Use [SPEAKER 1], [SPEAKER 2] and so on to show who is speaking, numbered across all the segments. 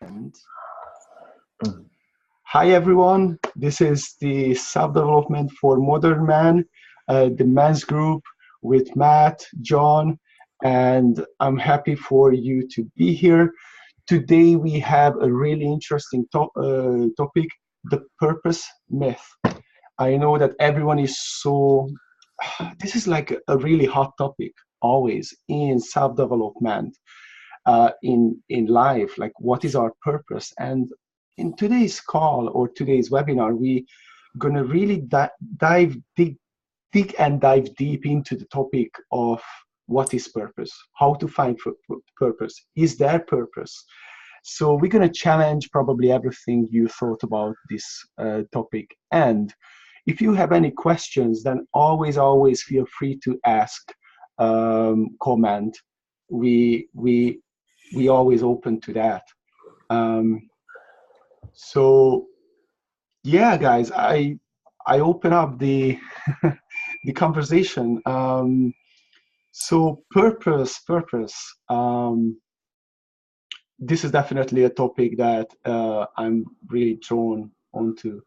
[SPEAKER 1] And hi everyone, this is the Self-Development for Modern Man, the men's group with Matt, John, and I'm happy for you to be here. Today we have a really interesting topic, the purpose myth. I know that everyone is this is like a really hot topic always in self-development. In life, like what is our purpose? And in today's call or today's webinar, we gonna really dive deep into the topic of what is purpose, how to find purpose, is there purpose? So we're gonna challenge probably everything you thought about this topic. And if you have any questions, then always feel free to ask, comment. We always open to that. So yeah, guys, I open up the the conversation. So purpose. This is definitely a topic that I'm really drawn onto.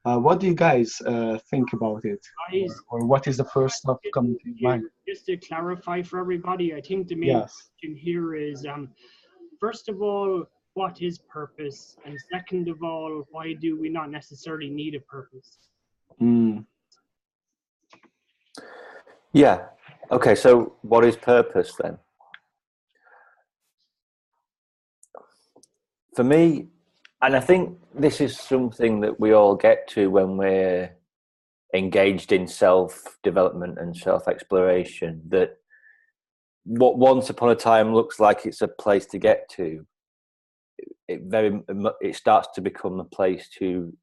[SPEAKER 1] What do you guys think about it? Or what is the first stuff coming to your mind?
[SPEAKER 2] Just to clarify for everybody, I think the main question here is, first of all, what is purpose? And second of all, why do we not necessarily need a purpose?
[SPEAKER 3] Yeah. Okay, so what is purpose then? For me, and I think this is something that we all get to when we're engaged in self-development and self-exploration, that what once upon a time looks like it's a place to get to, it starts to become a place to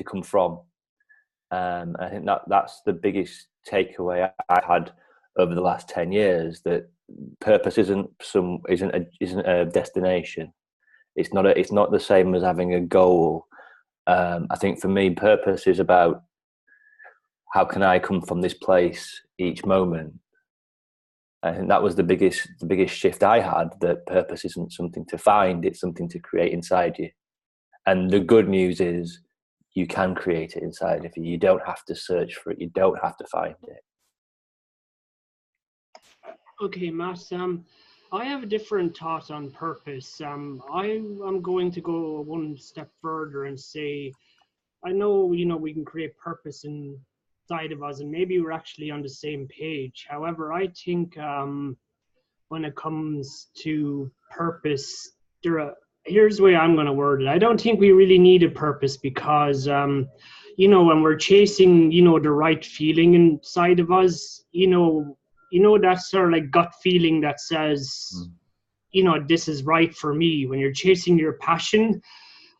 [SPEAKER 3] come from. I think that's the biggest takeaway I've had over the last 10 years, that purpose isn't a destination. It's not the same as having a goal. I think for me, purpose is about how can I come from this place each moment. I think that was the biggest shift I had, that purpose isn't something to find, it's something to create inside you. And the good news is you can create it inside of you. You don't have to search for it. You don't have to find it.
[SPEAKER 2] Okay, Matt, I have a different thought on purpose. I'm going to go one step further and say, I know, we can create purpose inside of us, and maybe we're actually on the same page. However, I think when it comes to purpose, here's the way I'm going to word it. I don't think we really need a purpose because, when we're chasing, the right feeling inside of us, that sort of like gut feeling that says, this is right for me. When you're chasing your passion,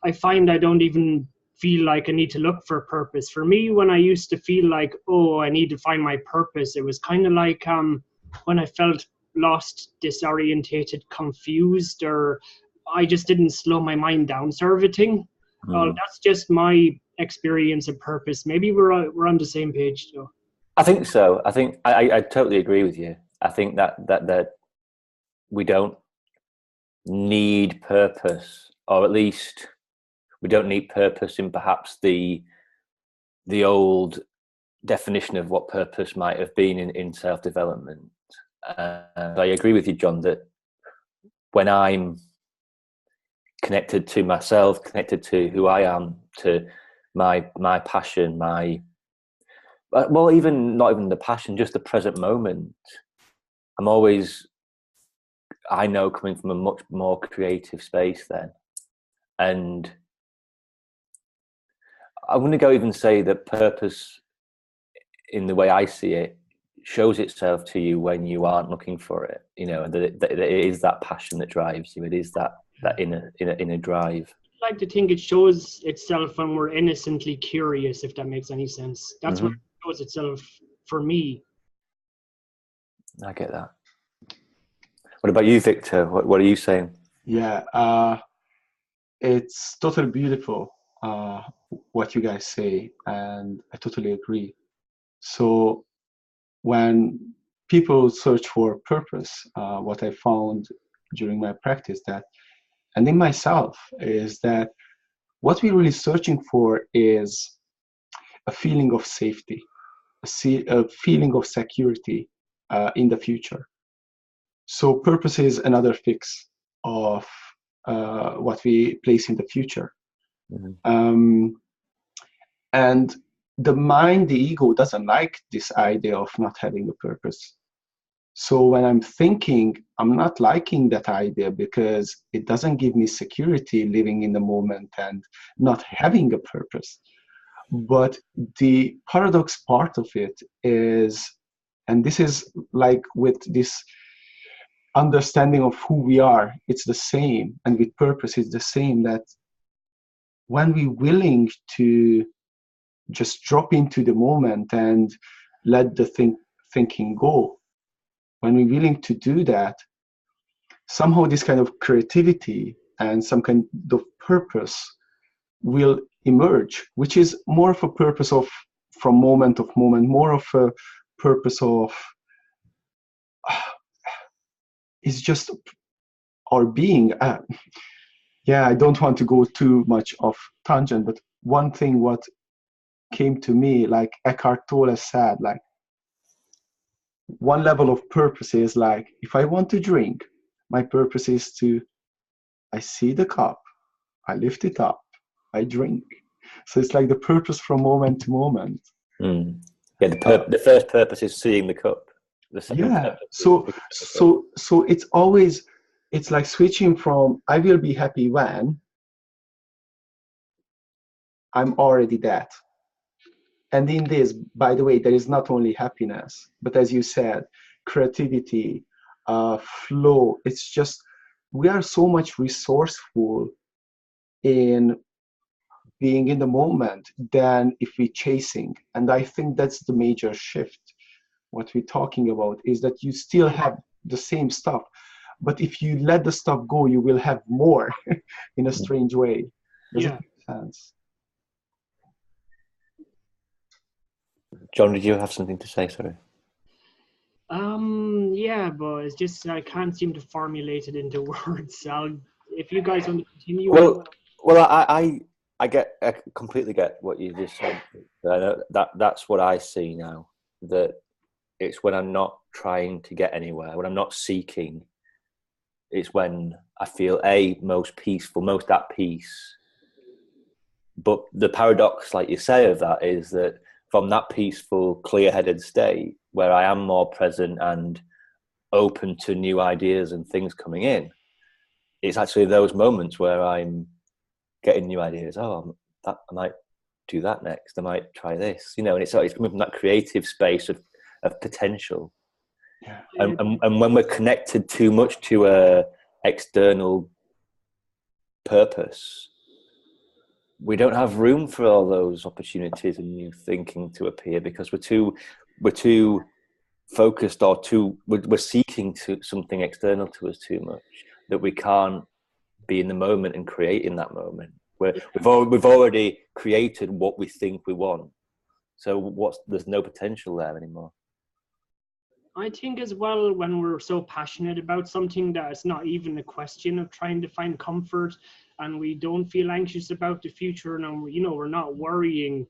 [SPEAKER 2] I find I don't even feel like I need to look for a purpose. For me, when I used to feel like, oh, I need to find my purpose, it was kind of like when I felt lost, disorientated, confused, or I just didn't slow my mind down, sort of a thing. That's just my experience of purpose. Maybe we're on the same page, though.
[SPEAKER 3] I think so. I think I totally agree with you. I think that we don't need purpose, or at least we don't need purpose in perhaps the old definition of what purpose might have been in self-development. I agree with you, John, that when I'm connected to myself, connected to who I am, to my passion, not even the passion, just the present moment, I know, coming from a much more creative space then. And I'm going to go even say that purpose, in the way I see it, shows itself to you when you aren't looking for it. That it is that passion that drives you. It is that inner drive.
[SPEAKER 2] I like to think it shows itself when we're innocently curious, if that makes any sense. That's when it shows itself for me.
[SPEAKER 3] I get that. What about you, Victor? What are you saying?
[SPEAKER 1] Yeah, it's totally beautiful what you guys say, and I totally agree. So when people search for purpose, what I found during my practice, that and in myself is that what we're really searching for is a feeling of safety, a feeling of security in the future. So purpose is another fix of what we place in the future.
[SPEAKER 3] Mm-hmm.
[SPEAKER 1] And the mind, the ego, doesn't like this idea of not having a purpose. So when I'm thinking, I'm not liking that idea because it doesn't give me security living in the moment and not having a purpose. But the paradox part of it is, and this is like with this understanding of who we are, it's the same, and with purpose, it's the same, that when we're willing to just drop into the moment and let the thinking go, when we're willing to do that, somehow this kind of creativity and some kind of purpose will emerge, which is more of a purpose of from moment of moment, more of a purpose of it's just our being. Yeah, I don't want to go too much off tangent, but one thing what came to me, like Eckhart Tolle said, like one level of purpose is like, if I want to drink, my purpose is to, I see the cup, I lift it up, I drink. So it's like the purpose from moment to moment.
[SPEAKER 3] Mm. Yeah, the first purpose is seeing the cup. The second
[SPEAKER 1] Yeah.
[SPEAKER 3] purpose
[SPEAKER 1] So it's always, it's like switching from I will be happy when I'm already that. And in this, by the way, there is not only happiness, but as you said, creativity, flow. It's just we are so much resourceful in being in the moment than if we're chasing. And I think that's the major shift. What we're talking about is that you still have the same stuff, but if you let the stuff go, you will have more in a strange way. Does it make sense?
[SPEAKER 3] John, did you have something to say? Sorry.
[SPEAKER 2] Yeah, but it's just I can't seem to formulate it into words. If you guys want to continue.
[SPEAKER 3] Well, I completely get what you just said. That's what I see now. That it's when I'm not trying to get anywhere, when I'm not seeking. It's when I feel most peaceful, most at peace. But the paradox, like you say, of that is that from that peaceful, clear-headed state where I am more present and open to new ideas and things coming in, it's actually those moments where I'm getting new ideas. Oh, I might do that next. I might try this, and it's coming from that creative space of potential.
[SPEAKER 1] Yeah.
[SPEAKER 3] And when we're connected too much to a external purpose, we don't have room for all those opportunities and new thinking to appear because we're too focused or we're seeking something external to us too much, that we can't be in the moment and create in that moment. We've already created what we think we want, so there's no potential there anymore.
[SPEAKER 2] I think as well, when we're so passionate about something that it's not even a question of trying to find comfort, and we don't feel anxious about the future, and we're not worrying,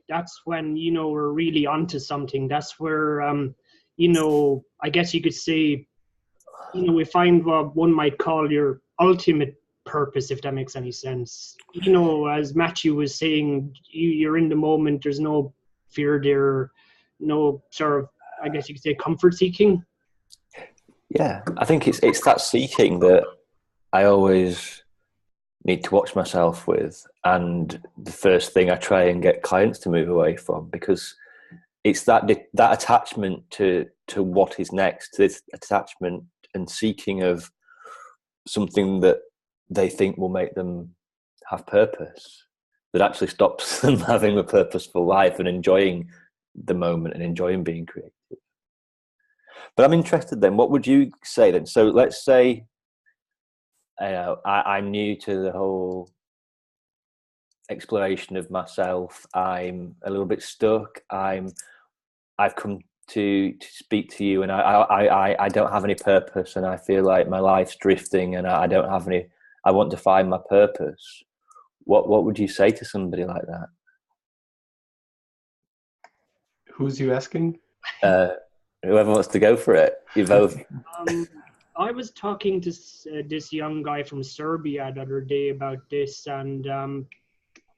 [SPEAKER 2] that's when we're really onto something. That's where I guess you could say we find what one might call your ultimate purpose, if that makes any sense. As Matthew was saying, you're in the moment. There's no fear there, no sort of, I guess you could say, comfort seeking.
[SPEAKER 3] Yeah, I think it's that seeking that I always need to watch myself with, and the first thing I try and get clients to move away from, because it's that attachment to what is next, this attachment and seeking of something that they think will make them have purpose, that actually stops them having a purposeful life and enjoying the moment and enjoying being creative. But I'm interested then, what would you say then? So let's say I'm new to the whole exploration of myself. I'm a little bit stuck. I've come to speak to you, and I don't have any purpose, and I feel like my life's drifting, and I don't have any I want to find my purpose. What would you say to somebody like that?
[SPEAKER 1] Who's you asking?
[SPEAKER 3] Whoever wants to go for it. You both.
[SPEAKER 2] I was talking to this young guy from Serbia the other day about this, and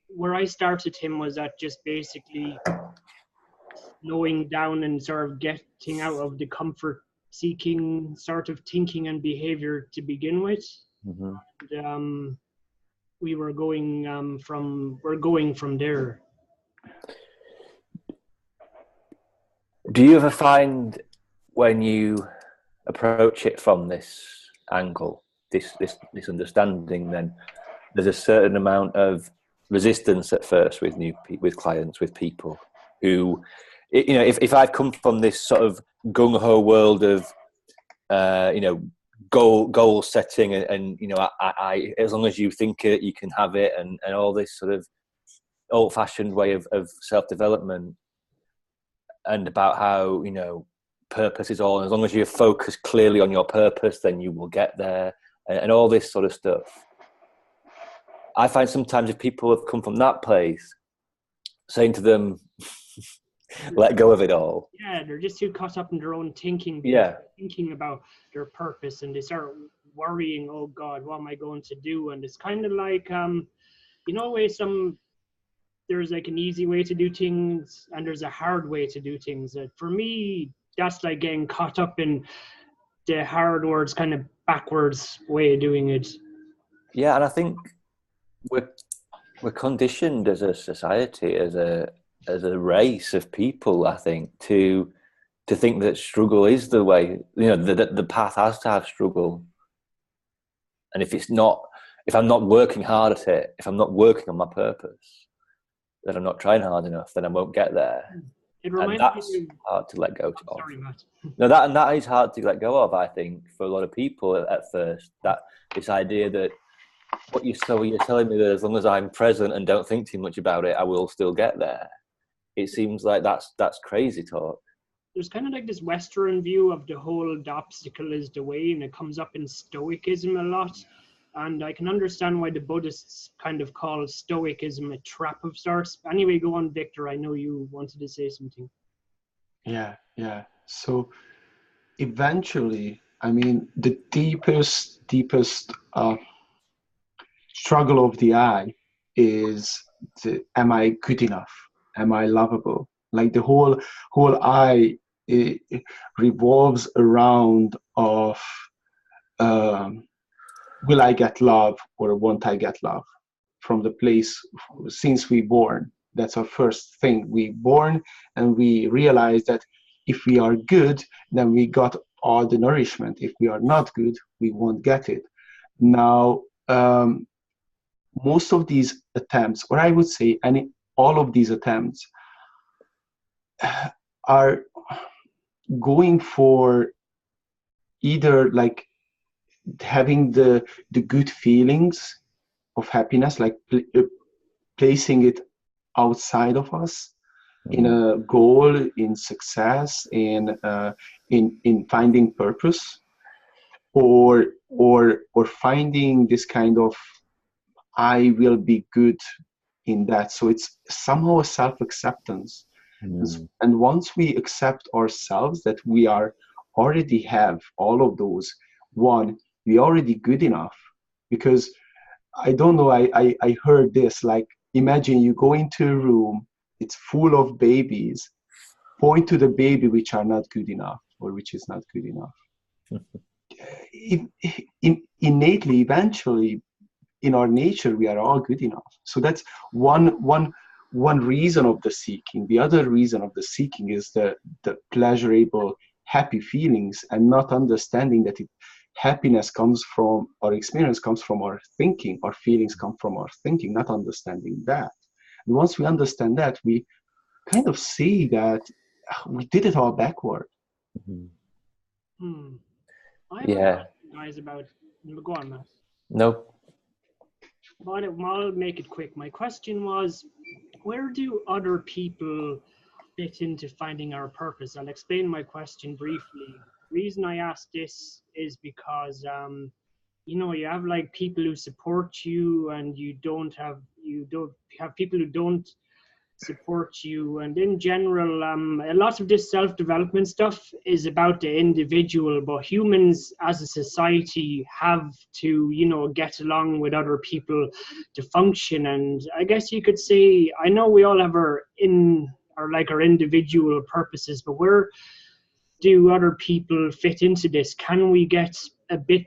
[SPEAKER 2] where I started him was at just basically slowing down and sort of getting out of the comfort seeking sort of thinking and behavior to begin with.
[SPEAKER 3] Mm-hmm.
[SPEAKER 2] And, we're going from there.
[SPEAKER 3] Do you ever find when you approach it from this angle, this understanding, then there's a certain amount of resistance at first with with clients, with people who, you know, if I've come from this sort of gung ho world of, you know, goal setting and you know, I as long as you think it, you can have it, and all this sort of old fashioned way of self development, and about how, you know, purpose is all, and as long as you focus clearly on your purpose, then you will get there, and all this sort of stuff. I find sometimes if people have come from that place, saying to them, let go of it all.
[SPEAKER 2] Yeah, they're just too caught up in their own thinking.
[SPEAKER 3] Yeah.
[SPEAKER 2] Thinking about their purpose, and they start worrying, oh God, what am I going to do? And it's kind of like, you know, there's like an easy way to do things and there's a hard way to do things. For me, that's like getting caught up in the hard words, kind of backwards way of doing it.
[SPEAKER 3] Yeah, and I think we're conditioned as a society, as a race of people, I think, to think that struggle is the way. You know, the path has to have struggle, and if I'm not working hard at it, if I'm not working on my purpose, then I'm not trying hard enough, then I won't get there. And that's hard to let go of.
[SPEAKER 2] Sorry, Matt.
[SPEAKER 3] No, that is hard to let go of, I think, for a lot of people at first. That this idea that you're telling me that as long as I'm present and don't think too much about it, I will still get there. It seems like that's crazy talk.
[SPEAKER 2] There's kind of like this Western view of the obstacle is the way, and it comes up in Stoicism a lot. And I can understand why the Buddhists kind of call Stoicism a trap of sorts. Anyway, go on, Victor. I know you wanted to say something.
[SPEAKER 1] Yeah. So eventually, I mean, the deepest struggle of the I is am I good enough? Am I lovable? Like the whole I, it revolves around of will I get love or won't I get love from the place since we born. That's our first thing. We born and we realize that if we are good, then we got all the nourishment. If we are not good, we won't get it. Now, most of these attempts, or I would say all of these attempts, are going for either like having the good feelings of happiness, like placing it outside of us in a goal, in success, in finding purpose, or finding this kind of I will be good in that. So it's somehow a self-acceptance. And once we accept ourselves that we already have all of those, one, we already good enough. Because I don't know, I heard this, like, imagine you go into a room, it's full of babies, point to the baby which are not good enough or which is not good enough. Innately, eventually, in our nature, we are all good enough. So that's one reason of the seeking. The other reason of the seeking is the pleasurable, happy feelings, and not understanding that happiness comes from, our experience comes from our thinking, our feelings come from our thinking, not understanding that. And once we understand that, we kind of see that we did it all backward.
[SPEAKER 2] I have a question, guys, about, go on, Matt.
[SPEAKER 3] No.
[SPEAKER 2] I'll make it quick. My question was, where do other people fit into finding our purpose? I'll explain my question briefly. The reason I asked this is because you know, you have like people who support you, and you don't have people who don't support you. And in general, a lot of this self-development stuff is about the individual, but humans as a society have to, you know, get along with other people to function. And I guess you could say, I know we all have our individual purposes, but where do other people fit into this? Can we get a bit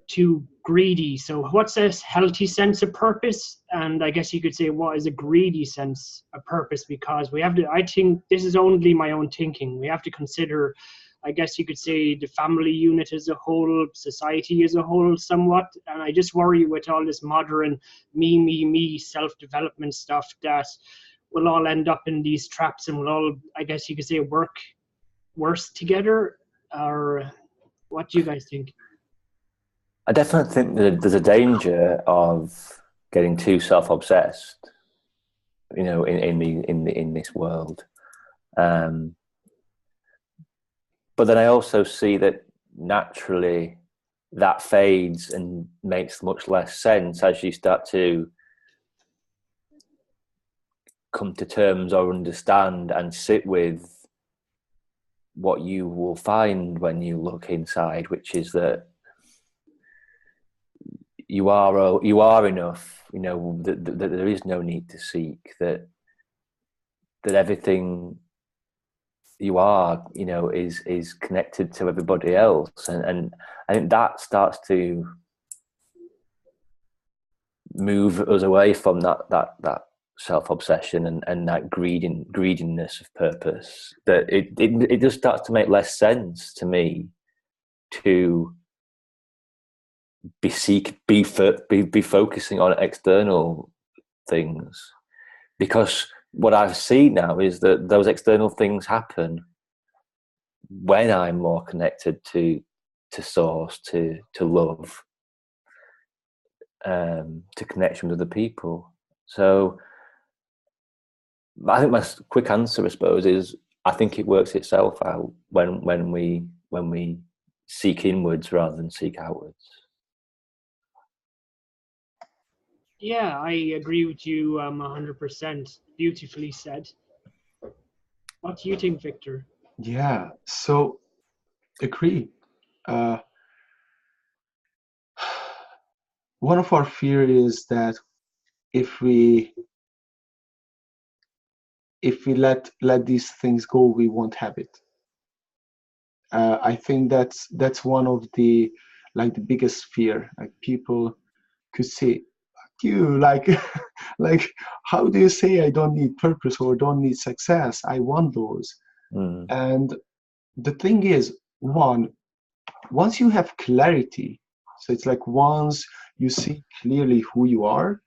[SPEAKER 2] too greedy? So what's a healthy sense of purpose? And I guess you could say, what is a greedy sense of purpose? Because we have to, I think this is only my own thinking, we have to consider, I guess you could say, the family unit as a whole, society as a whole somewhat. And I just worry with all this modern me self-development stuff that we'll all end up in these traps, and we'll all, I guess you could say, work worse together. Or what do you guys think?
[SPEAKER 3] I definitely think that there's a danger of getting too self-obsessed, you know, in this world. But then I also see that naturally that fades and makes much less sense as you start to come to terms or understand and sit with what you will find when you look inside, which is that you are enough, you know, that there is no need to seek, that everything you are, you know, is connected to everybody else. And I think that starts to move us away from that self-obsession and that greediness of purpose, that it just starts to make less sense to me to be focusing on external things, because what I've seen now is that those external things happen when I'm more connected to source, to love, to connection with other people. So I think my quick answer, I suppose, is I think it works itself out when we seek inwards rather than seek outwards.
[SPEAKER 2] Yeah, I agree with you 100%. Beautifully said. What do you think, Victor?
[SPEAKER 1] Yeah, so agree. Uh, one of our fear is that if we let these things go, we won't have it. I think that's one of the like the biggest fear. Like people could say, "You like like how do you say I don't need purpose or don't need success? I want those."
[SPEAKER 3] Mm.
[SPEAKER 1] And the thing is, once you have clarity, so it's like once you see clearly who you are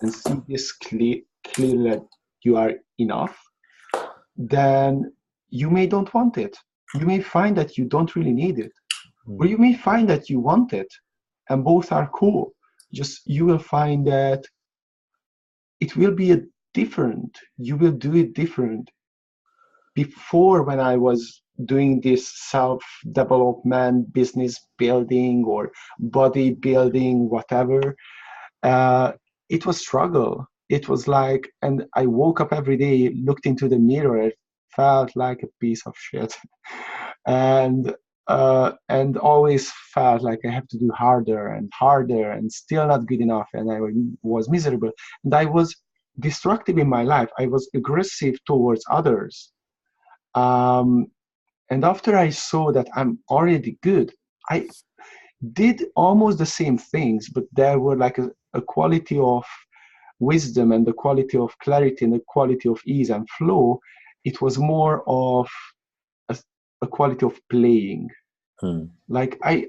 [SPEAKER 1] and see this clearly that you are enough, then you may don't want it. You may find that you don't really need it, or you may find that you want it, and both are cool. Just you will find that it will be a different. You will do it different. Before, when I was doing this self-development, business building, or bodybuilding, whatever, uh, it was struggle. It was like, and I woke up every day, looked into the mirror, it felt like a piece of shit, and always felt like I have to do harder and harder, and still not good enough, and I was miserable, and I was destructive in my life. I was aggressive towards others. Um, and after I saw that I'm already good, I did almost the same things, but there were like a quality of wisdom and the quality of clarity and the quality of ease and flow. It was more of a, a quality of playing. Like I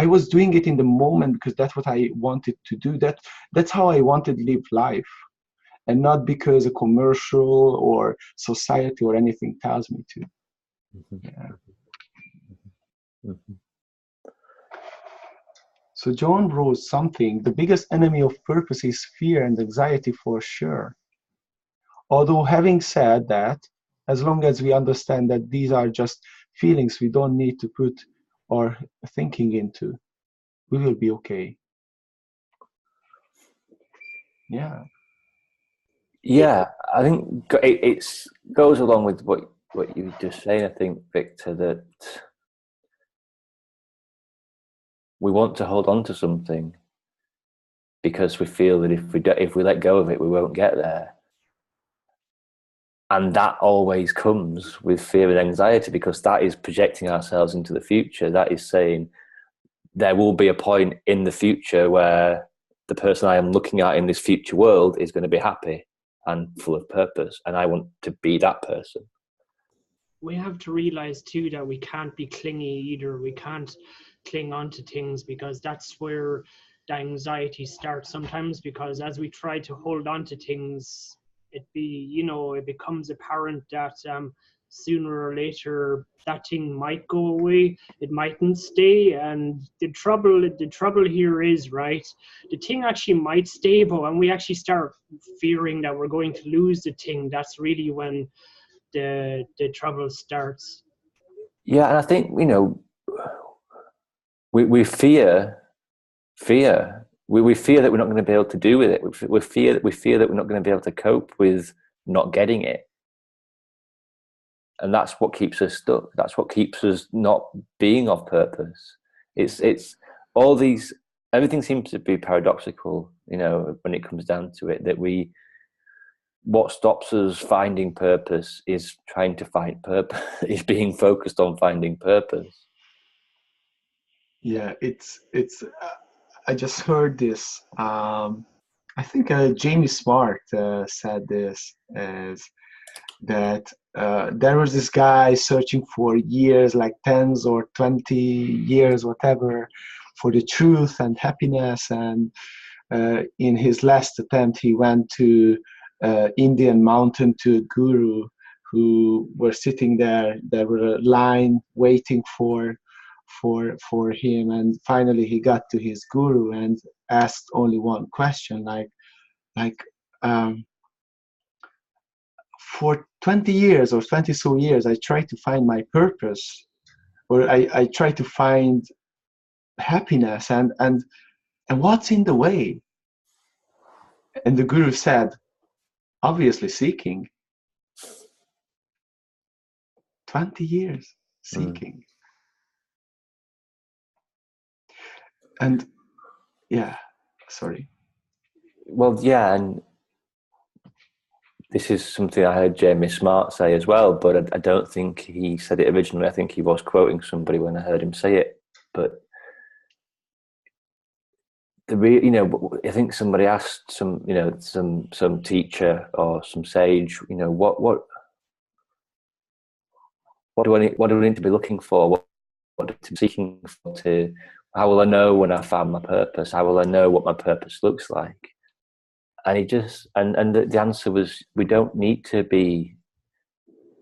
[SPEAKER 1] was doing it in the moment because that's what I wanted to do. That's how I wanted to live life, and not because a commercial or society or anything tells me to. Yeah. So John wrote something, the biggest enemy of purpose is fear and anxiety for sure. Although having said that, as long as we understand that these are just feelings we don't need to put our thinking into. We will be okay. Yeah.
[SPEAKER 3] Yeah, I think it's goes along with what you were just saying. I think, Victor, that we want to hold on to something because we feel that if we let go of it, we won't get there. And that always comes with fear and anxiety, because that is projecting ourselves into the future. That is saying there will be a point in the future where the person I am looking at in this future world is going to be happy and full of purpose, and I want to be that person.
[SPEAKER 2] We have to realize too that we can't be clingy either. We can't cling on to things, because that's where the anxiety starts sometimes, because as we try to hold on to things, it becomes apparent that sooner or later that thing might go away, it mightn't stay. And the trouble here is, right, the thing actually might stay, but when we actually start fearing that we're going to lose the thing, that's really when the trouble starts.
[SPEAKER 3] Yeah, and I think we fear. We fear that we're not going to be able to do with it. We fear that we're not going to be able to cope with not getting it, and that's what keeps us stuck. That's what keeps us not being of purpose. It's all these. Everything seems to be paradoxical, when it comes down to it. That what stops us finding purpose is trying to find purpose. Is being focused on finding purpose.
[SPEAKER 1] Yeah, it's. I just heard this. I think Jamie Smart said this, as that there was this guy searching for years, like 10s or 20 years, whatever, for the truth and happiness. And in his last attempt, he went to Indian mountain to a guru who were sitting there. There were a line waiting for him, and finally he got to his guru and asked only one question, like for 20 years or 20 so years I tried to find my purpose, or I tried to find happiness, and what's in the way? And the guru said, obviously seeking. 20 years seeking. And yeah, sorry.
[SPEAKER 3] Well, yeah, and this is something I heard Jamie Smart say as well, but I don't think he said it originally. I think he was quoting somebody when I heard him say it. But I think somebody asked some teacher or some sage, what do I need to be looking for? What do I need to be seeking for? How will I know when I found my purpose? How will I know what my purpose looks like? And he just and the answer was, we don't need to be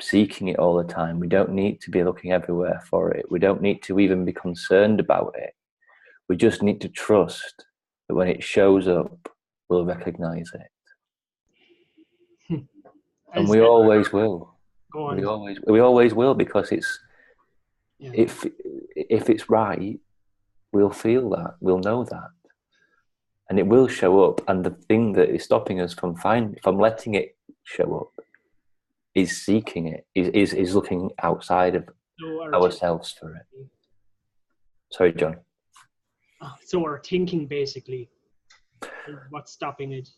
[SPEAKER 3] seeking it all the time. We don't need to be looking everywhere for it. We don't need to even be concerned about it. We just need to trust that when it shows up, we'll recognize it. And we always will.
[SPEAKER 2] Go on.
[SPEAKER 3] We always will, because
[SPEAKER 2] Yeah.
[SPEAKER 3] if it's right, we'll feel that, we'll know that. And it will show up. And the thing that is stopping us from letting it show up is seeking it, is looking outside of ourselves for it. Sorry, John.
[SPEAKER 2] So our thinking, basically, is what's stopping it.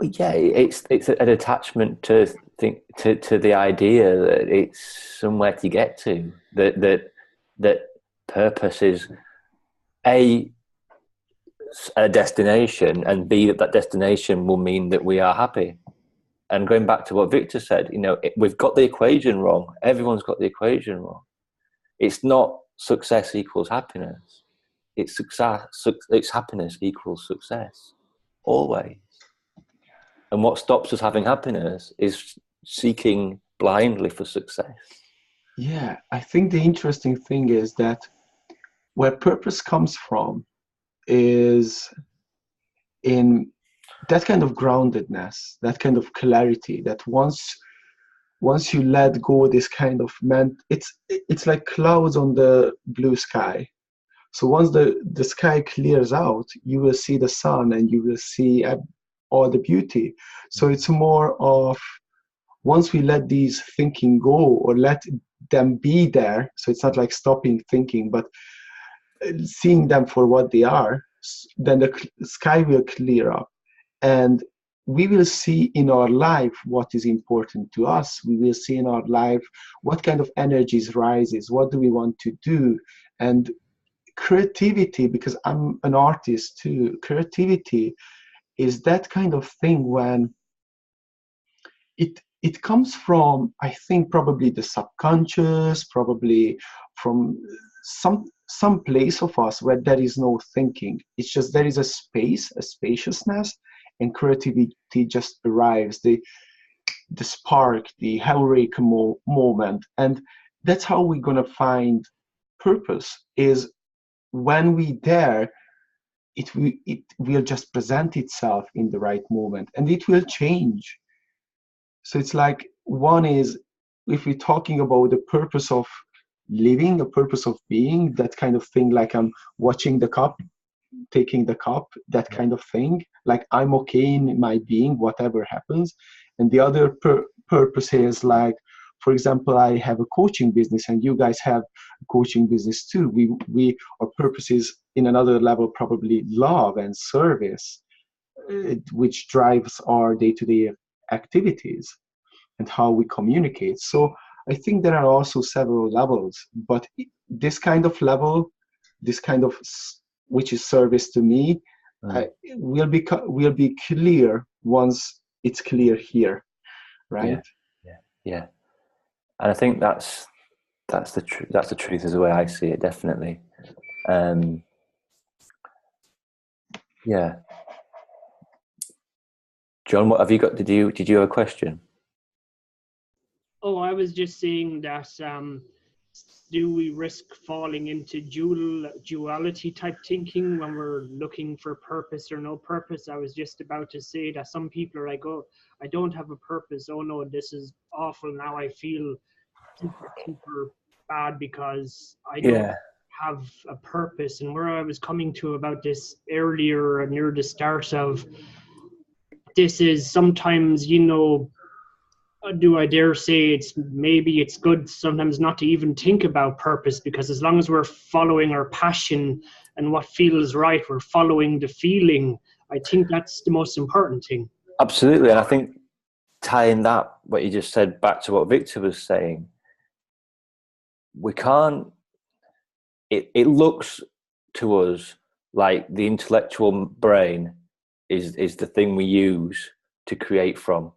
[SPEAKER 3] Yeah, it's an attachment to the idea that it's somewhere to get to. That purpose is a destination, and B, that destination will mean that we are happy. And going back to what Victor said, we've got the equation wrong. Everyone's got the equation wrong. It's not success equals happiness. It's happiness equals success, always. And what stops us having happiness is seeking blindly for success.
[SPEAKER 1] Yeah, I think the interesting thing is that where purpose comes from is in that kind of groundedness, that kind of clarity, that once you let go this kind of it's like clouds on the blue sky. So once the sky clears out, you will see the sun and you will see all the beauty. So it's more of, once we let these thinking go or let them be there, so it's not like stopping thinking, but seeing them for what they are, then the sky will clear up. And we will see in our life what is important to us. We will see in our life what kind of energies rises, what do we want to do. And creativity, because I'm an artist too, creativity is that kind of thing when it comes from, I think, probably the subconscious, probably from some place of us where there is no thinking. It's just there is a space, a spaciousness, and creativity just arrives. The spark, the Hellraiser moment, and that's how we're gonna find purpose. Is when we dare, it will just present itself in the right moment, and it will change. So it's like, one is, if we're talking about the purpose of living, the purpose of being, that kind of thing, like I'm watching the cup, taking the cup, that kind of thing, like I'm okay in my being, whatever happens. And the other purpose is like, for example, I have a coaching business and you guys have a coaching business too. Our purpose is in another level, probably love and service, which drives our day-to-day activities and how we communicate. So I think there are also several levels, but this kind of level, this kind of, which is service to me, will be clear once it's clear here, right?
[SPEAKER 3] Yeah. And I think that's the truth. That's the truth, is the way I see it. Definitely. Yeah. John, what have you got? Did you have a question?
[SPEAKER 2] Oh, I was just saying that do we risk falling into duality type thinking when we're looking for purpose or no purpose? I was just about to say that some people are like, oh, I don't have a purpose. Oh no, this is awful. Now I feel super bad because I don't have a purpose. And where I was coming to about this earlier near the start of this is sometimes, do I dare say it's good sometimes not to even think about purpose, because as long as we're following our passion and what feels right, we're following the feeling. I think that's the most important thing.
[SPEAKER 3] Absolutely. And I think tying that, what you just said, back to what Victor was saying, we can't, it looks to us like the intellectual brain is the thing we use to create from.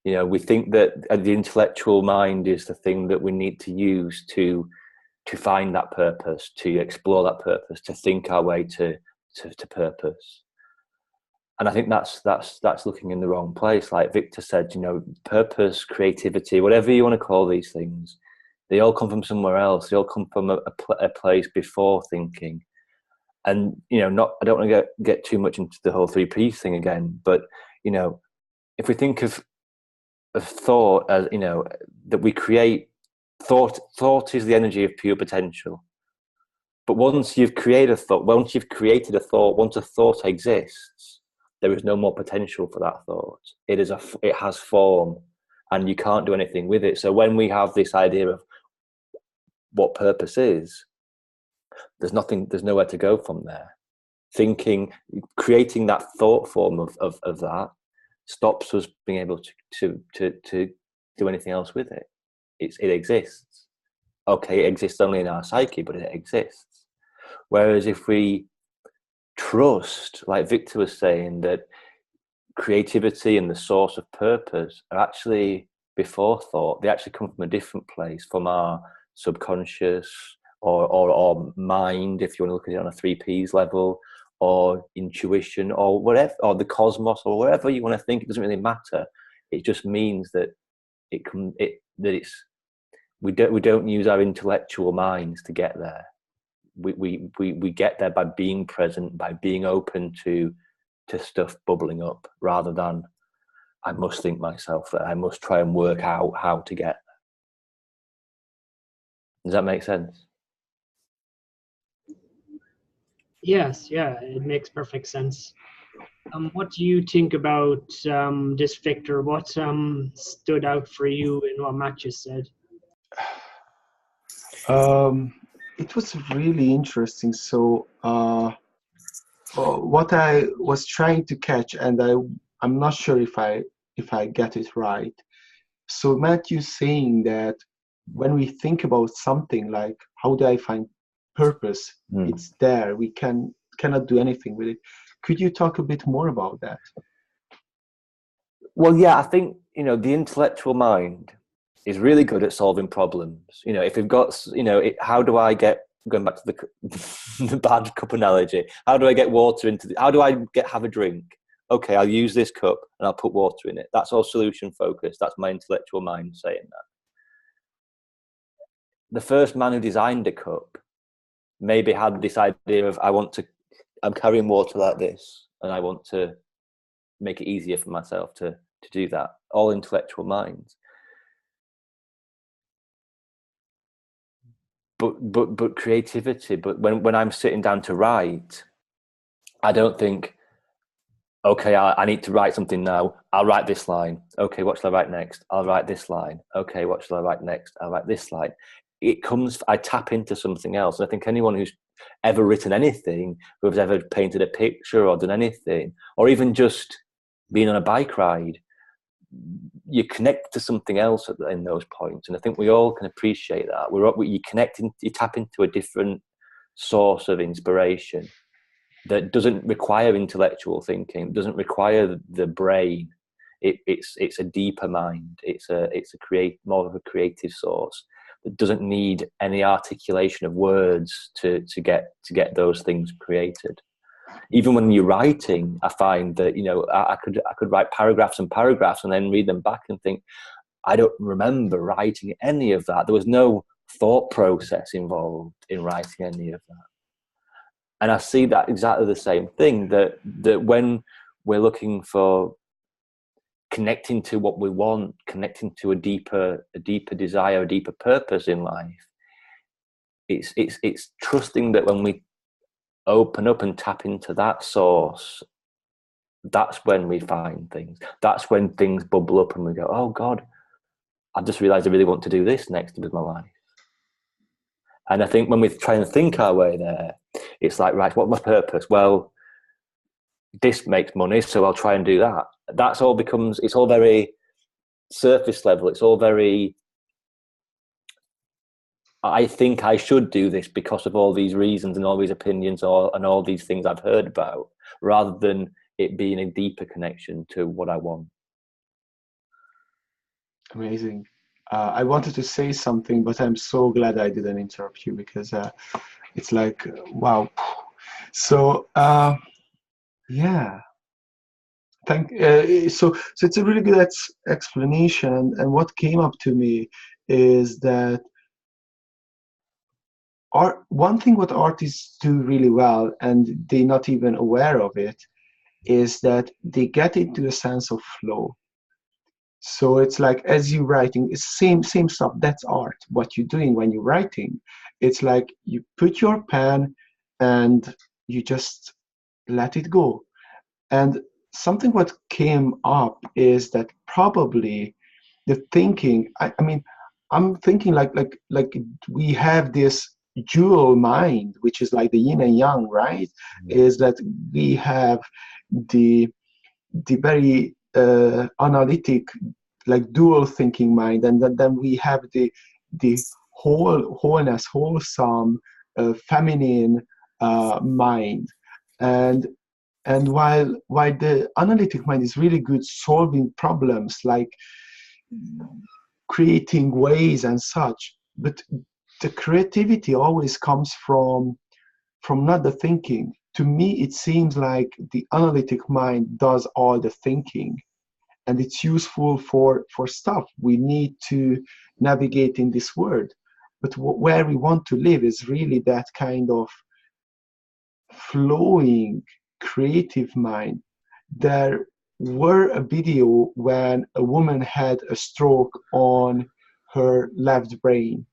[SPEAKER 3] We think that the intellectual mind is the thing that we need to use to find that purpose, to explore that purpose, to think our way to purpose. And I think that's looking in the wrong place. Like Victor said, purpose, creativity, whatever you want to call these things, they all come from somewhere else. They all come from a place before thinking. And I don't want to get too much into the whole 3P thing again, but if we think of thought as that we create, thought is the energy of pure potential. But once you've created a thought, once a thought exists, there is no more potential for that thought. It has form, and you can't do anything with it. So when we have this idea of what purpose is, there's nowhere to go from there. Creating that thought form of that stops us being able to do anything else with it. It exists. Okay, it exists only in our psyche, but it exists. Whereas if we trust, like Victor was saying, that creativity and the source of purpose are actually before thought, they actually come from a different place, from our subconscious or mind, if you want to look at it on a 3Ps level, or intuition, or whatever, or the cosmos, or whatever you want to think. It doesn't really matter. It just means that we don't use our intellectual minds to get there. We get there by being present, by being open to stuff bubbling up, rather than I must think myself that I must try and work out how to get there. Does that make sense?
[SPEAKER 2] Yes, yeah, it makes perfect sense. What do you think about this, Victor? What stood out for you in what Matt just said?
[SPEAKER 1] Um, it was really interesting. So, what I was trying to catch, and I'm not sure if I get it right. So, Matthew saying that when we think about something like how do I find purpose,
[SPEAKER 3] Mm.
[SPEAKER 1] it's there. We cannot do anything with it. Could you talk a bit more about that?
[SPEAKER 3] Well, yeah, I think, the intellectual mind is really good at solving problems. If we've got, how do I get, going back to the bad cup analogy, how do I get water how do I have a drink? Okay, I'll use this cup and I'll put water in it. That's all solution focused. That's my intellectual mind saying that. The first man who designed a cup maybe had this idea of, I'm carrying water like this and I want to make it easier for myself to do that. All intellectual minds. But creativity. But when I'm sitting down to write, I don't think, okay, I need to write something now. I'll write this line. Okay, what shall I write next? I'll write this line. Okay, what shall I write next? I'll write this line. I tap into something else. And I think anyone who's ever written anything, who has ever painted a picture or done anything, or even just been on a bike ride, you connect to something else in those points. And I think we all can appreciate that. You tap into a different source of inspiration that doesn't require intellectual thinking, doesn't require the brain. It's a deeper mind. It's more of a creative source that doesn't need any articulation of words to get those things created. Even when you're writing, I find that I could write paragraphs and paragraphs and then read them back and think, I don't remember writing any of that. There was no thought process involved in writing any of that. And I see that exactly the same thing, that when we're looking for connecting to what we want, connecting to a deeper desire, a deeper purpose in life, it's trusting that when we open up and tap into that source, that's when we find things. That's when things bubble up and we go, oh God, I've just realized I really want to do this next with my life. And I think when we try and think our way there, it's like, right, what's my purpose? Well, this makes money, so I'll try and do that. It's all very surface level. It's all very, I think I should do this because of all these reasons and all these opinions and all these things I've heard about, rather than it being a deeper connection to what I want.
[SPEAKER 1] Amazing. I wanted to say something, but I'm so glad I didn't interrupt you because it's like, wow. So, yeah. So it's a really good explanation. And what came up to me is that one thing what artists do really well, and they're not even aware of it, is that they get into a sense of flow. So it's like as you writing, it's same stuff. That's art. What you're doing when you're writing, it's like you put your pen and you just let it go. And something what came up is that probably the thinking. I mean, I'm thinking like we have this dual mind, which is like the yin and yang, right? Is that we have the very analytic, like dual thinking mind, and then we have the wholesome, feminine mind, and while the analytic mind is really good solving problems like creating ways and such, but the creativity always comes from not the thinking. To me, it seems like the analytic mind does all the thinking, and it's useful for stuff we need to navigate in this world. But where we want to live is really that kind of flowing, creative mind. There were a video when a woman had a stroke on her left brain.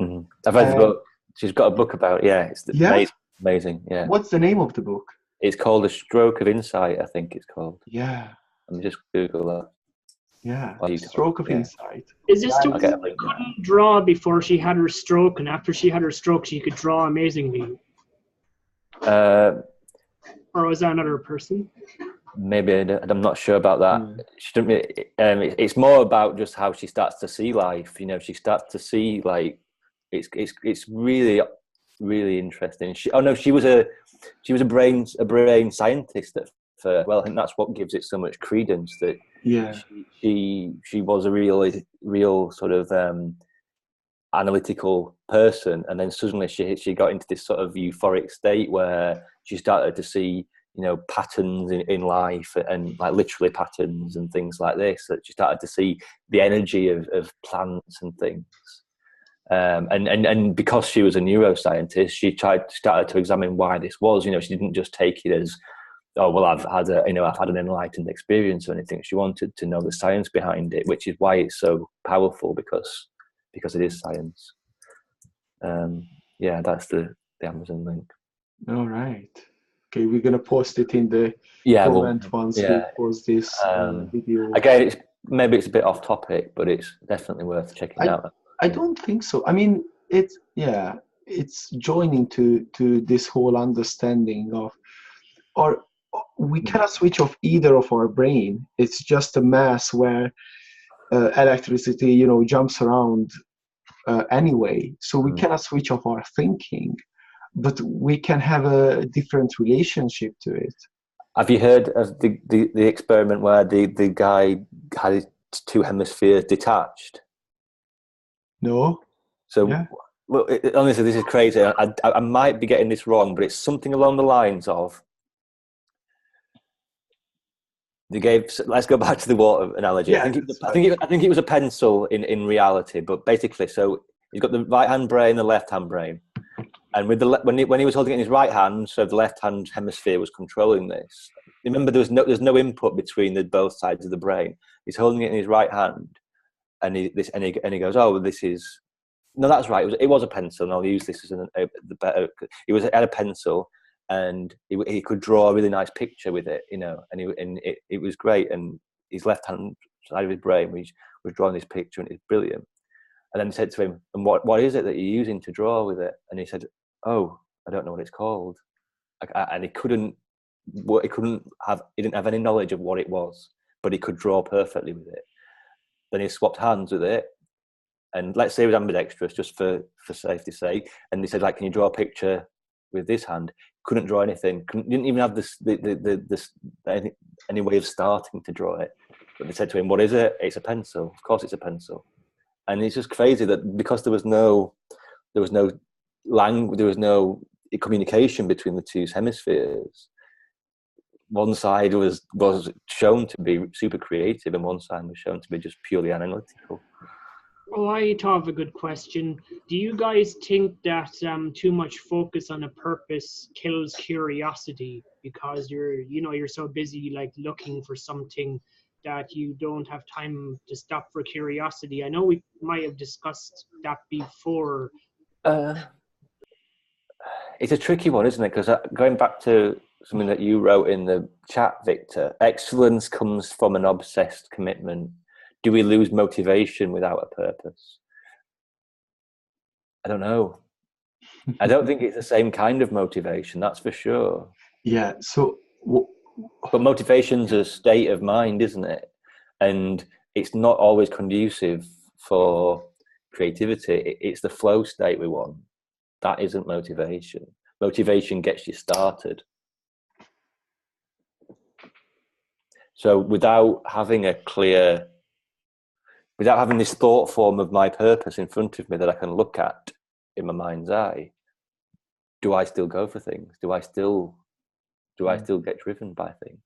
[SPEAKER 3] Mm-hmm. I've read the book. She's got a book about it. Yeah, it's
[SPEAKER 1] Yeah,
[SPEAKER 3] amazing. Amazing. Yeah.
[SPEAKER 1] What's the name of the book?
[SPEAKER 3] It's called A Stroke of Insight, I think it's called.
[SPEAKER 1] Yeah,
[SPEAKER 3] Let me just Google that.
[SPEAKER 1] yeah.
[SPEAKER 3] While you talk.
[SPEAKER 1] Stroke of
[SPEAKER 3] Yeah.
[SPEAKER 1] Insight.
[SPEAKER 2] Is this the
[SPEAKER 3] I'll
[SPEAKER 2] one
[SPEAKER 3] get a
[SPEAKER 2] who
[SPEAKER 3] link.
[SPEAKER 2] couldn't draw before she had her stroke, and after she had her stroke, she could draw amazingly? Or was that another person?
[SPEAKER 3] Maybe I'm not sure about that. She didn't really, it's more about just how she starts to see life. You know, she starts to see like it's really really interesting. She was a brain scientist well, I think that's what gives it so much credence that
[SPEAKER 1] Yeah.
[SPEAKER 3] she was a real sort of analytical person, and then suddenly she got into this sort of euphoric state where she started to see, you know, patterns in life, and like literally patterns and things like this, that she started to see the energy of plants and things. And because she was a neuroscientist, she started to examine why this was. You know, she didn't just take it as, oh well, I've had an enlightened experience or anything. She wanted to know the science behind it, which is why it's so powerful, because it is science. Yeah, that's the Amazon link.
[SPEAKER 1] All right. Okay, we're gonna post it in the comment once we post this video.
[SPEAKER 3] Again, it's a bit off topic, but it's definitely worth checking out.
[SPEAKER 1] I don't think so. I mean, it's joining to this whole understanding of, or we cannot switch off either of our brain. It's just a mass where electricity, you know, jumps around anyway. So we cannot switch off our thinking, but we can have a different relationship to it.
[SPEAKER 3] Have you heard of the experiment where the guy had his two hemispheres detached?
[SPEAKER 1] No.
[SPEAKER 3] So,
[SPEAKER 1] yeah.
[SPEAKER 3] Well, honestly, this is crazy. I might be getting this wrong, but it's something along the lines of, let's go back to the water analogy.
[SPEAKER 1] Yeah,
[SPEAKER 3] I think it was a pencil in reality, but basically, so he's got the right hand brain, the left hand brain, and with when he was holding it in his right hand, so the left hand hemisphere was controlling this. Remember, there's no input between both sides of the brain. He's holding it in his right hand, and he goes, oh, well, this is. No, that's right. It was a pencil, and I'll use this as the better. He had a pencil, and he could draw a really nice picture with it, you know, and it was great. And his left hand side of his brain was drawing this picture, and it's brilliant. And then he said to him, "And what is it that you're using to draw with it?" And he said, "Oh, I don't know what it's called." And he didn't have any knowledge of what it was, but he could draw perfectly with it. Then he swapped hands with it. And let's say he was ambidextrous, just for safety's sake. And they said, like, can you draw a picture with this hand? Couldn't draw anything. Didn't even have any way of starting to draw it. But they said to him, "What is it?" "It's a pencil." "Of course, it's a pencil." And it's just crazy that because there was no language, there was no communication between the two hemispheres. One side was shown to be super creative, and one side was shown to be just purely analytical.
[SPEAKER 2] Well, I thought of a good question. Do you guys think that too much focus on a purpose kills curiosity, because you're so busy like looking for something that you don't have time to stop for curiosity? I know we might have discussed that before.
[SPEAKER 3] It's a tricky one, isn't it? Because going back to something that you wrote in the chat, Victor, excellence comes from an obsessed commitment. Do we lose motivation without a purpose? I don't know. I don't think it's the same kind of motivation, that's for sure.
[SPEAKER 1] Yeah. So,
[SPEAKER 3] but motivation's a state of mind, isn't it? And it's not always conducive for creativity. It's the flow state we want. That isn't motivation. Motivation gets you started. So without having this thought form of my purpose in front of me that I can look at in my mind's eye, do I still go for things? Do I still get driven by things?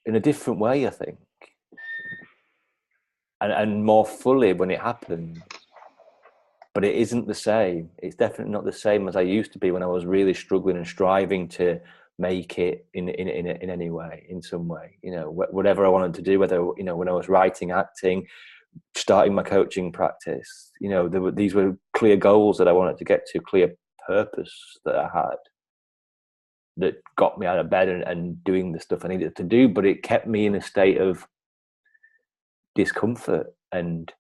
[SPEAKER 3] In a different way, I think. And more fully when it happens. But it isn't the same. It's definitely not the same as I used to be when I was really struggling and striving to make it in any way, in some way. You know, whatever I wanted to do, whether, you know, when I was writing, acting, starting my coaching practice, you know, these were clear goals that I wanted to get to, clear purpose that I had that got me out of bed and doing the stuff I needed to do, but it kept me in a state of discomfort and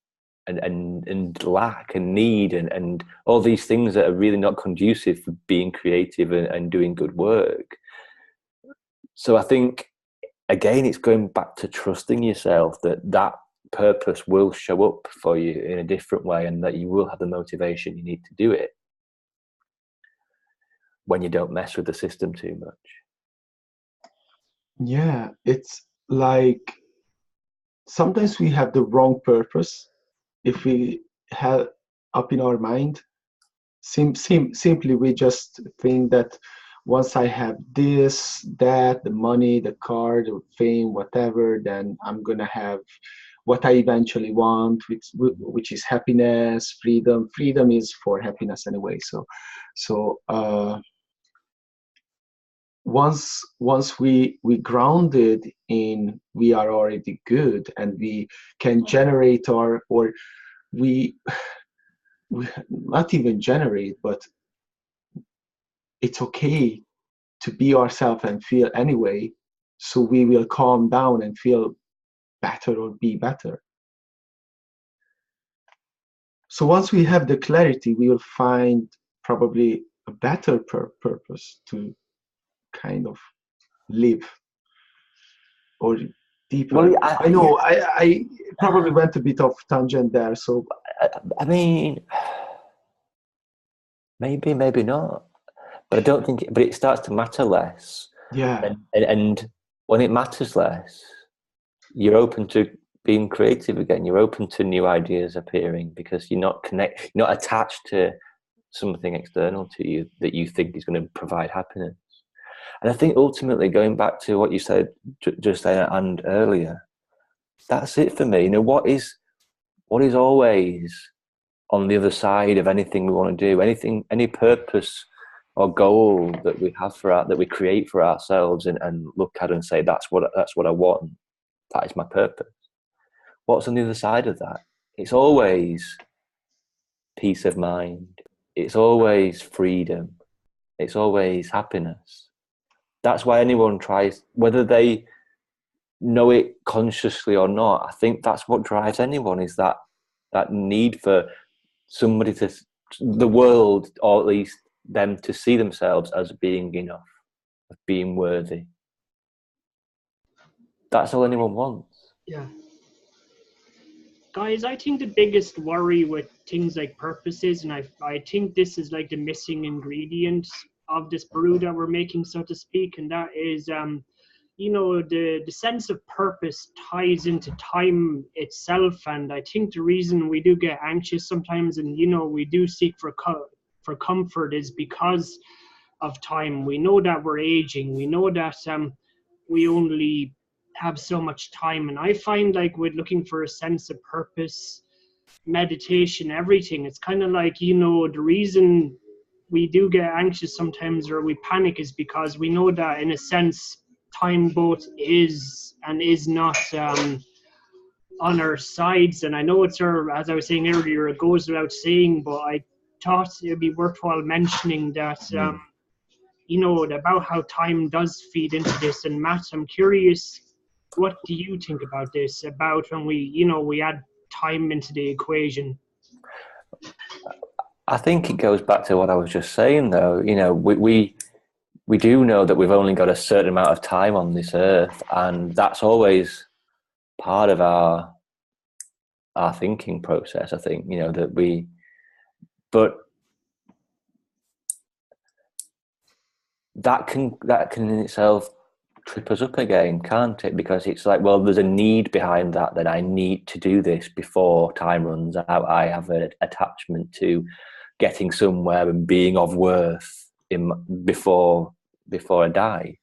[SPEAKER 3] lack and need and all these things that are really not conducive for being creative and doing good work. So I think, again, it's going back to trusting yourself that purpose will show up for you in a different way, and that you will have the motivation you need to do it when you don't mess with the system too much.
[SPEAKER 1] Yeah, it's like sometimes we have the wrong purpose if we have up in our mind. Simply we just think that once I have this, that, the money, the car, the fame, whatever, then I'm gonna have what I eventually want, which is happiness, freedom. Freedom is for happiness anyway. So once we grounded in we are already good and we can generate or we not even generate, but it's okay to be ourselves and feel anyway, so we will calm down and feel better or be better. So once we have the clarity, we will find probably a better purpose to kind of live, or deeper.
[SPEAKER 3] Well,
[SPEAKER 1] I know I probably went a bit off tangent there. So
[SPEAKER 3] I mean, maybe not, but I don't think. But it starts to matter less.
[SPEAKER 1] yeah,
[SPEAKER 3] And when it matters less, you're open to being creative again. You're open to new ideas appearing because you're not you're not attached to something external to you that you think is going to provide happiness. And I think ultimately, going back to what you said just there and earlier, that's it for me. You know, what is always on the other side of anything we want to do, any purpose or goal that we have that we create for ourselves and look at and say, that's what I want. That is my purpose. What's on the other side of that? It's always peace of mind. It's always freedom. It's always happiness. That's why anyone tries, whether they know it consciously or not. I think that's what drives anyone, is that need for somebody the world, or at least them, to see themselves as being enough, of being worthy. That's all anyone wants.
[SPEAKER 2] Yeah. Guys, I think the biggest worry with things like purposes, and I think this is like the missing ingredient of this brew that we're making, so to speak, and that is, the sense of purpose ties into time itself. And I think the reason we do get anxious sometimes, and we do seek for comfort, is because of time. We know that we're aging. We know that we only have so much time. And I find, like, with looking for a sense of purpose, meditation, everything, it's kind of like, the reason we do get anxious sometimes or we panic is because we know that, in a sense, time both is and is not on our sides. And I know it's as I was saying earlier, it goes without saying, but I thought it'd be worthwhile mentioning that about how time does feed into this. And Matt, I'm curious, what do you think about this, about when we add time into the equation?
[SPEAKER 3] I think it goes back to what I was just saying, though. We do know that we've only got a certain amount of time on this earth, and that's always part of our thinking process. I think, but that can in itself trip us up again, can't it? Because it's like, well, there's a need behind that I need to do this before time runs out. I have an attachment to getting somewhere and being of worth before I die.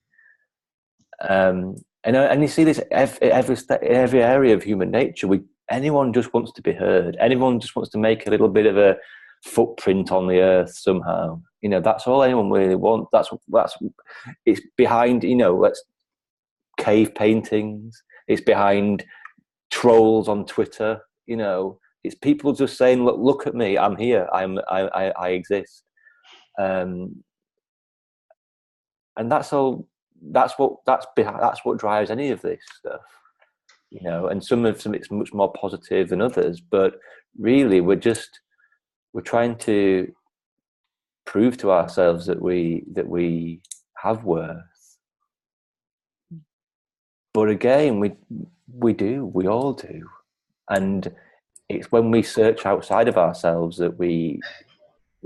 [SPEAKER 3] And you see this every area of human nature. Anyone just wants to be heard. Anyone just wants to make a little bit of a footprint on the earth somehow. That's all anyone really wants. That's it's behind. Let's cave paintings. It's behind trolls on Twitter. It's people just saying, look at me, I'm here, I exist. and that's all. That's what drives any of this stuff, you know. And some it's much more positive than others, but really we're trying to prove to ourselves that we have worth. But again, we all do, and it's when we search outside of ourselves that we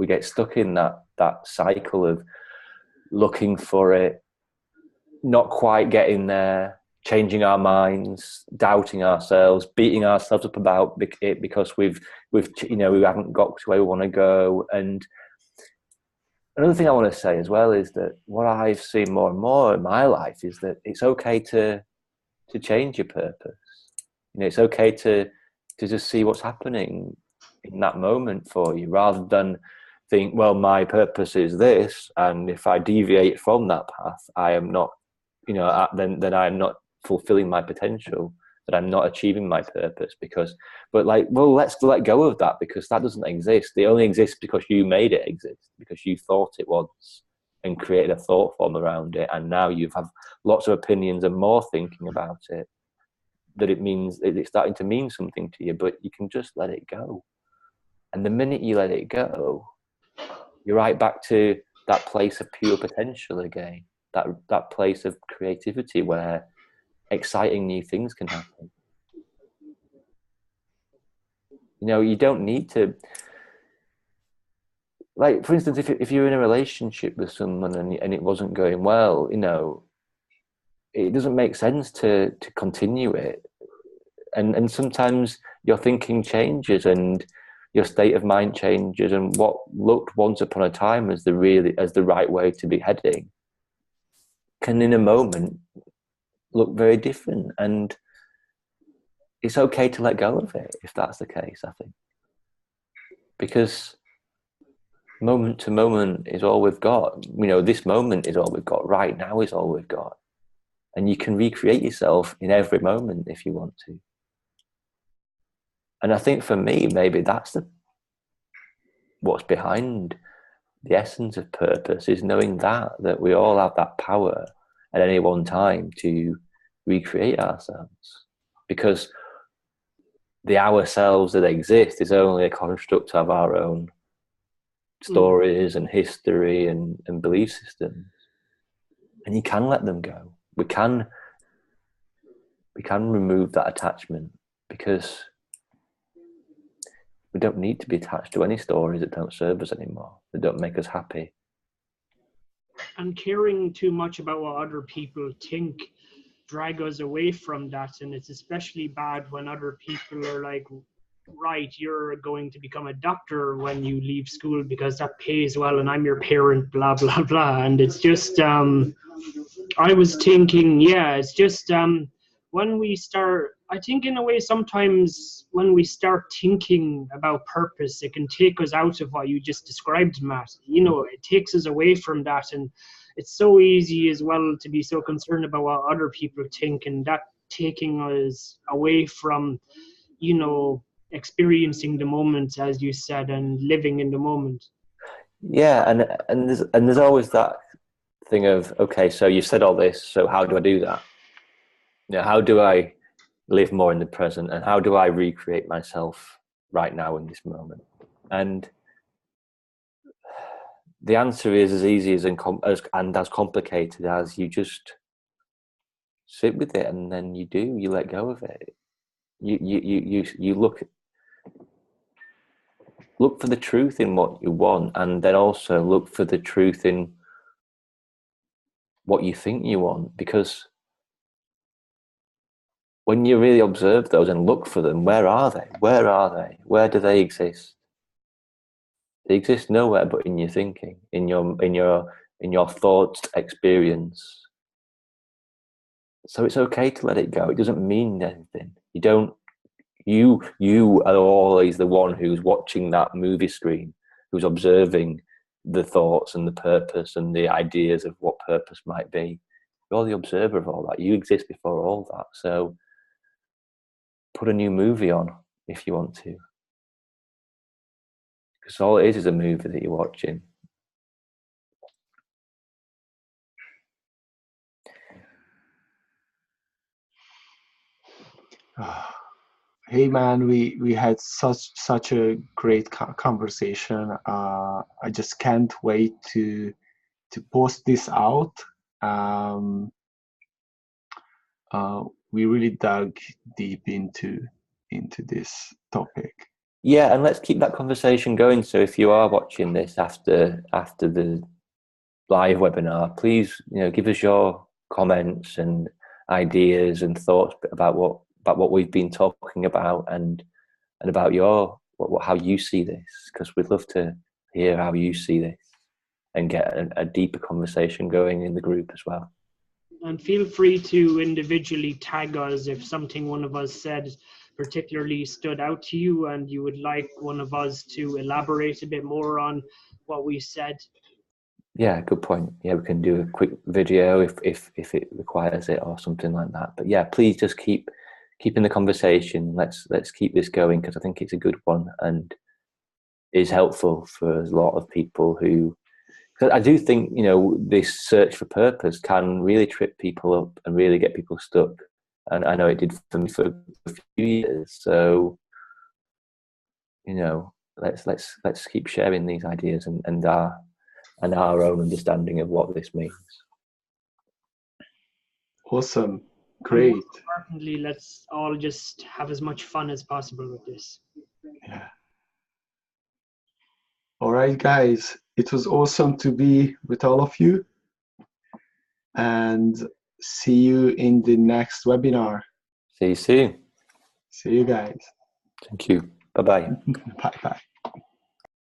[SPEAKER 3] get stuck in that cycle of looking for it, not quite getting there, changing our minds, doubting ourselves, beating ourselves up about it because we've we haven't got to where we want to go. And another thing I want to say as well is that what I've seen more and more in my life is that it's okay to change your purpose. You know, it's okay to just see what's happening in that moment for you, rather than think, well, my purpose is this, and if I deviate from that path, I am not, then I am not fulfilling my potential, that I'm not achieving my purpose. But let's let go of that, because that doesn't exist. It only exists because you made it exist, because you thought it once and created a thought form around it, and now you have lots of opinions and more thinking about it, that it's starting to mean something to you, but you can just let it go. And the minute you let it go, you're right back to that place of pure potential again, that place of creativity where exciting new things can happen. You know, you don't need to, like, for instance, if you're in a relationship with someone and it wasn't going well, you know, it doesn't make sense to continue it. And sometimes your thinking changes and your state of mind changes, and what looked once upon a time as the right way to be heading can in a moment look very different. And it's okay to let go of it if that's the case, I think, because moment to moment is all we've got. You know, this moment is all we've got. Right now is all we've got. And you can recreate yourself in every moment if you want to. And I think for me, maybe that's what's behind the essence of purpose, is knowing that we all have that power at any one time to recreate ourselves. Because the ourselves that exist is only a construct of our own stories and history and belief systems. And you can let them go. We can remove that attachment, because we don't need to be attached to any stories that don't serve us anymore, that don't make us happy.
[SPEAKER 2] And caring too much about what other people think drag us away from that. And it's especially bad when other people are like, right, you're going to become a doctor when you leave school because that pays well and I'm your parent, blah blah blah. And it's just I was thinking, yeah, it's just when we start, I think in a way sometimes when we start thinking about purpose, it can take us out of what you just described, Matt. You know, it takes us away from that. And it's so easy as well to be so concerned about what other people think, and that taking us away from, you know, experiencing the moment, as you said, and living in the moment.
[SPEAKER 3] Yeah, and there's always that thing of, okay, so you've said all this, so how do I do that? You know, how do I live more in the present, and how do I recreate myself right now in this moment? And the answer is as easy and as complicated as you just sit with it, and then you let go of it. You look for the truth in what you want, and then also look for the truth in what you think you want. Because when you really observe those and look for them, where are they? Where are they? Where do they exist? They exist nowhere but in your thinking, in your thoughts experience. So it's okay to let it go. It doesn't mean anything. You are always the one who's watching that movie screen, who's observing the thoughts and the purpose and the ideas of what purpose might be. You're the observer of all that. You exist before all that. So put a new movie on if you want to. Because all it is a movie that you're watching.
[SPEAKER 1] Hey man, we had such a great conversation. I just can't wait to post this out. Um, we really dug deep into this topic.
[SPEAKER 3] Yeah, and let's keep that conversation going. So if you are watching this after the live webinar, please, give us your comments and ideas and thoughts about what we've been talking about, and about your how you see this, because we'd love to hear how you see this and get a deeper conversation going in the group as well.
[SPEAKER 2] And feel free to individually tag us if something one of us said particularly stood out to you and you would like one of us to elaborate a bit more on what we said.
[SPEAKER 3] Yeah, good point. Yeah, we can do a quick video if it requires it or something like that. But yeah, please just keep in the conversation. Let's keep this going, because I think it's a good one and is helpful for a lot of people who. Because I do think this search for purpose can really trip people up and really get people stuck, and I know it did for me for a few years. So let's keep sharing these ideas and our own understanding of what this means.
[SPEAKER 1] Awesome,
[SPEAKER 2] And
[SPEAKER 1] great.
[SPEAKER 2] most importantly, let's all just have as much fun as possible with this.
[SPEAKER 1] Yeah. All right, guys, it was awesome to be with all of you, and see you in the next webinar.
[SPEAKER 3] See you soon.
[SPEAKER 1] See you guys.
[SPEAKER 3] Thank you. Bye-bye.
[SPEAKER 1] Bye bye.